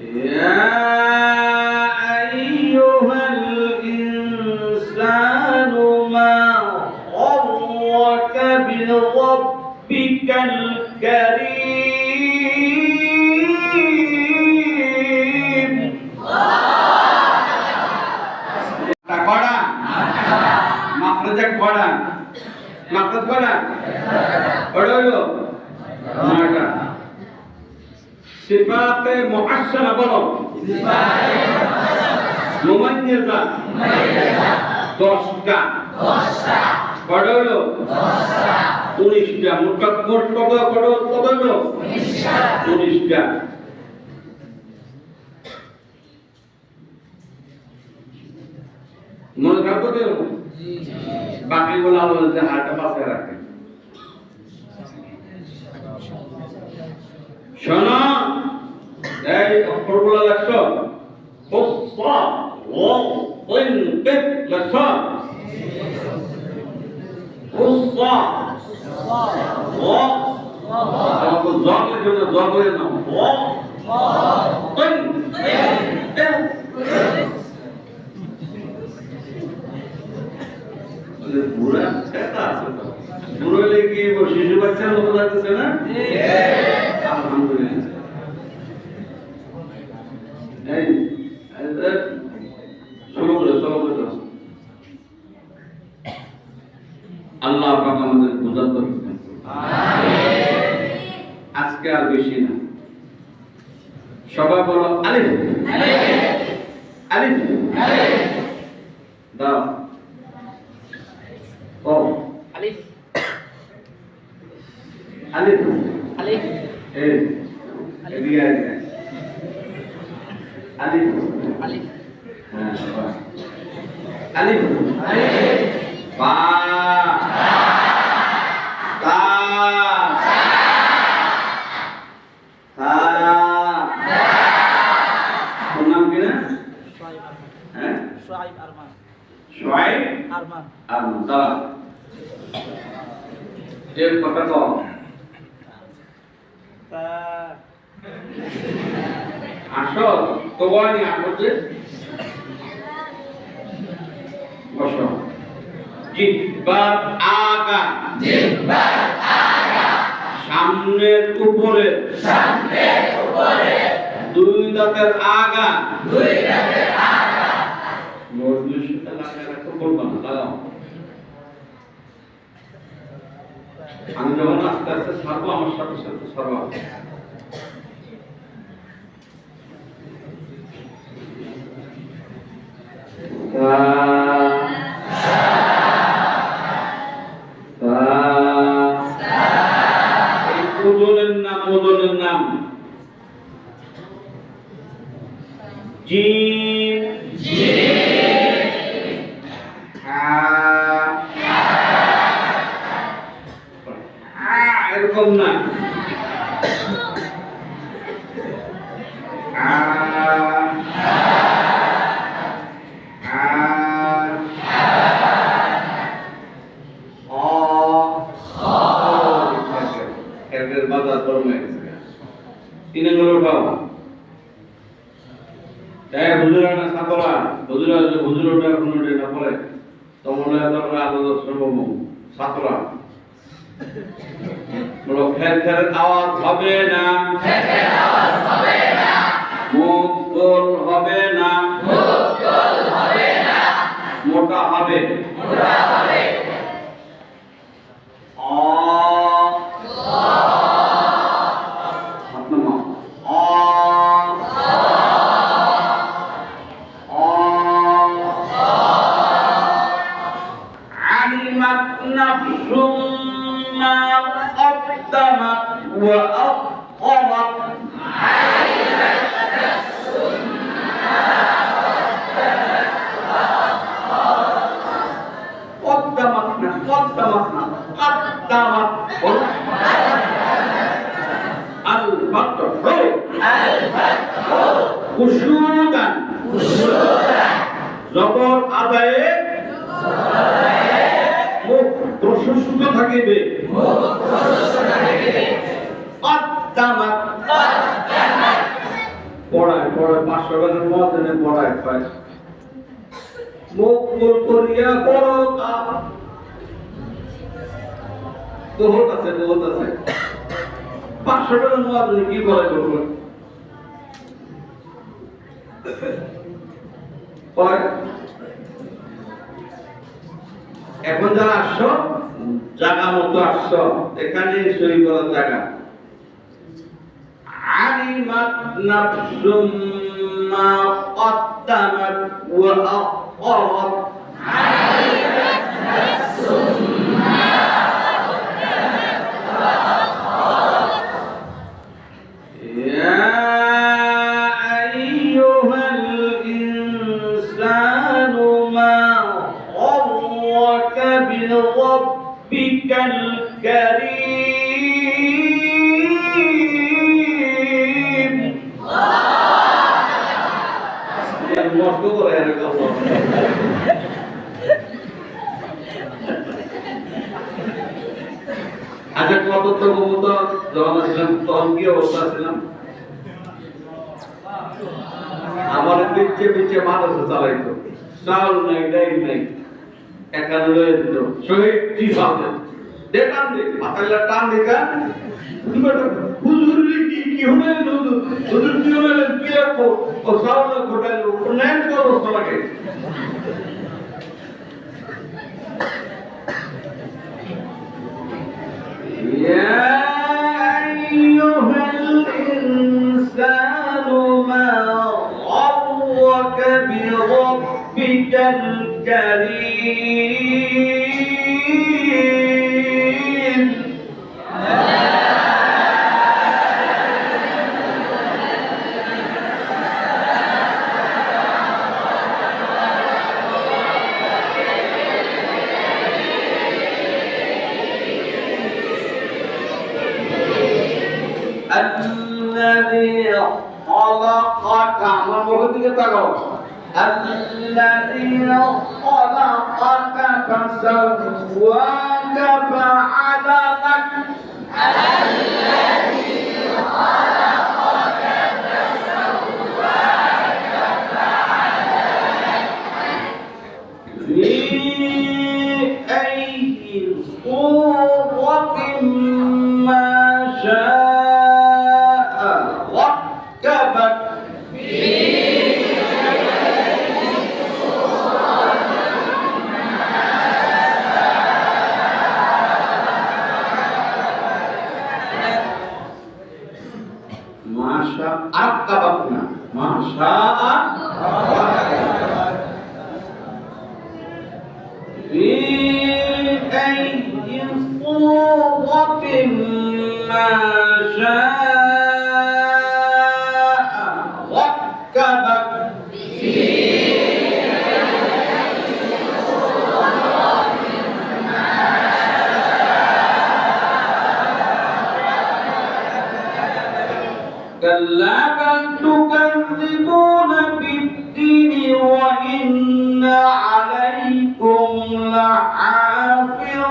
يا أيها الإنسان ما غرك بربك الكريم تقرأ مخرجك قرأ مخرج قرأ قرأ ناقا صفات محسنة بلو مميزة দশটা পড়লো 19টা মোট কত হলো 19টা মনে থাকবে তো বাকি গুলো আলাদা হাতটা পাশে রাখবেন শোনো এই অক্ষরগুলো লেখছো ফুসা ও তিন তিন লেখছো ফুসা ও আপনি জগের জন্য জগের নাম ও তিন তিন বুড়া সেটা আছে বুড়ো লেগে শিশু বাচ্চার মতো লাগতেছে না আলহামদুলিল্লাহ এই শুরু করে আল্লাহ পাক আমাদের বুঝার তৌফিক দান করুন আজকে আর বেশি না সবাই বলো আলিফ আলিফ দাও ও আলিফ আলিফ আলিফ এই এদিকে আলিফ আলিফ হ্যাঁ আলিফ বা তা তা কোন নাম কি না হ্যাঁ শুআইব আরমান শুআইব আরমান আরমান তা এর কথা কও তা আসো তো বলি আসো যে বসো জিহ্বার আগা সামনের উপরে দুই দাঁতের আগা মজুর সাথে লাগায় রাখো বলবো না লাগাও আমি যখন আস্তে আস্তে ছাড়বো আমার সাথে সাথে ছাড়বো ওজনের নাম জিম এরকম না তিন নম্বর উঠাও তাই হুজুরা না সাতরা হুজুরা ওটা কোনো না পড়ে তোমরা তোমরা আলাদা শ্রম সাতরা বলো ফের আওয়াজ হবে না মুখ গোল হবে না মোটা হবে نفس ما قدمت وأخرت খুশুদান জবর আদায়ে মুখ প্রশস্ত থাকিবে কদ্দামাত পড়ায় 500 টাকার মধ্যে পড়ায় পায় মুখ করিয়া পড়ো বহুত আছে 500 টাকার মধ্যে কি পড়ায় করবো এখন যারা আসছো জায়গা মতো আসছো এখানে সই করার জায়গা علمت نفس ما قدمت وأخرت علمت نفس ما قدمت وأخرت يا أيها الإنسان ما غرك بربك الكريم আচ্ছা কত তো যখন আসলাম তখন কি অবস্থা ছিলাম আমার পিছিয়ে মাদ্রাসা চালাইতো চাল নাই ডাইল নাই একান্ন লয়ে দিত শহীদ কি ভাবে টান দে মাথায় টান দেখা হুজুর কি হলো হুজুর কি হলো কি আপো ও সাউন্ড ঘটালো নেন করো সবাইকে يا أيها الإنسان ما غرك بربك الكريم الذي خلقك আমার মুখের দিকে তাকাও الذي خلقك فسواك فعدلك الذي خلقك فسواك فعدلك في أي صورة ما شاء ركبك ما شاء ركبك ما شاء ركبك في أي صورة ما شاء ركبك كلا بل تكذبون بالدين وإن عليكم لحافظين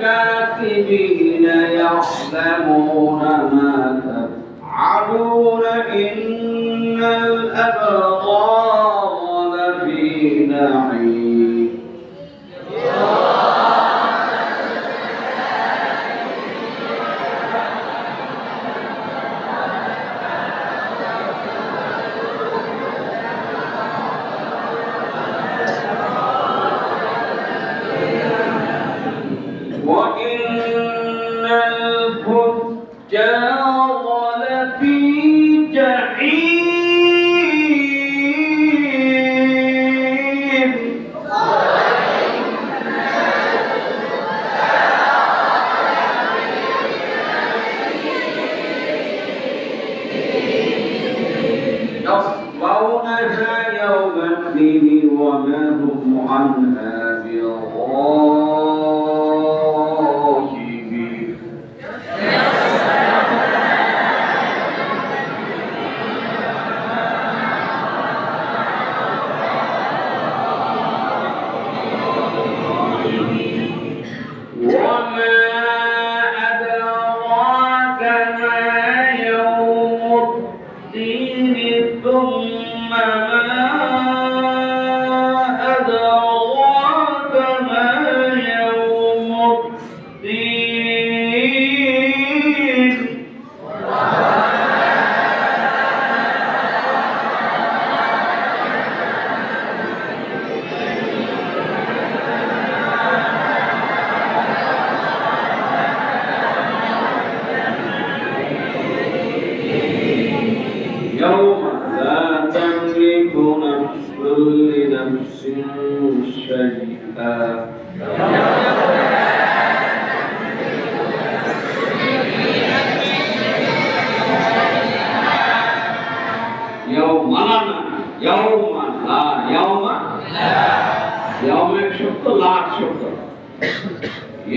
كاتبين يعلمون ما تفعلون إن الأبرار لفي نعيم وإن الفجار لفي جحيم يصلونها يوم الدين وما هم عنها بغائبين وما أدراك ما يوم الدين ثم ما أدراك ما يوم الدين يوم لا تملك نفس لنفس شيئا يوم এক শব্দ লাখ শব্দ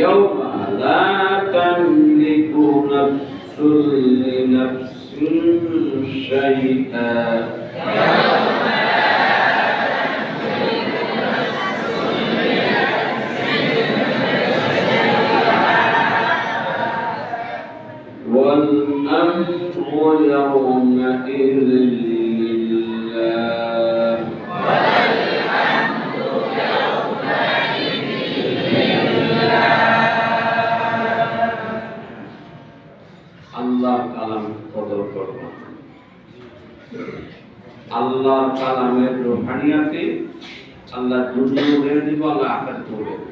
يوم لا تملك نفس لنفس شيئا والأمر يومئذ لله আল্লাহর কালাম কদর করব আল্লাহর কালামের রূহানিয়াতে আল্লাহ দুনিয়া উড়িয়ে দিব আল্লাহ আখিরাত উড়িয়ে দিব